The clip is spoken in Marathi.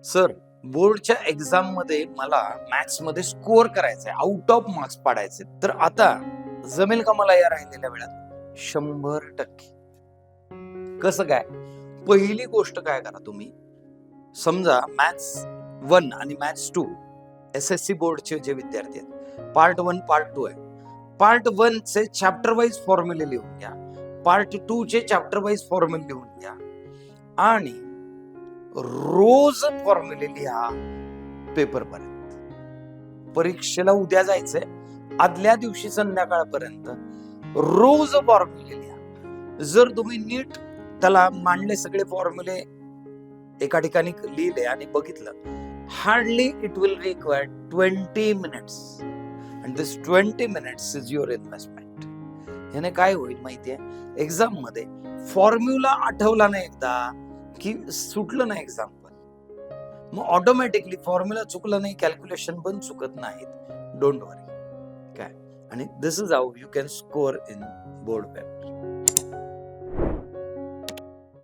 सर, बोर्डच्या एक्झाम मध्ये मला मॅथ्स मध्ये स्कोअर करायचंय, आउट ऑफ मार्क्स पाडायचे, तर आता जमेल का मला या राहिलेल्या वेळात? 100%. कसं काय? पहिली गोष्ट काय करा तुम्ही, समजा मॅथ्स 1 आणि मॅथ्स 2 SSC बोर्डचे जे विद्यार्थी आहेत, पार्ट 1 पार्ट 2 आहे. पार्ट 1 चे चॅप्टर वाईज फॉर्म्युले लिहून घ्या, पार्ट 2 चे चॅप्टर वाईज फॉर्म्युले लिहून घ्या आणि रोज फॉर्म्युले लिहा पेपर पर्यंत. परीक्षेला उद्या जायचंय, आदल्या दिवशी संध्याकाळपर्यंत रोज फॉर्म्युले लिहा. जर तुम्ही नीट त्याला मांडले सगळे फॉर्म्युले, एका ठिकाणी लिहिले आणि बघितलं, hardly it will require 20 minutes and this 20 minutes is your investment. ह्याने काय होईल माहितीये, एक्झाम मध्ये फॉर्म्युला आठवला नाही एकदा की सुटलं नाही एक्झाम्पल, मग ऑटोमॅटिकली फॉर्म्युला चुकलं नाही, कॅल्क्युलेशन पण चुकत नाहीत. Don't worry. काय, आणि this is how you can score in board paper.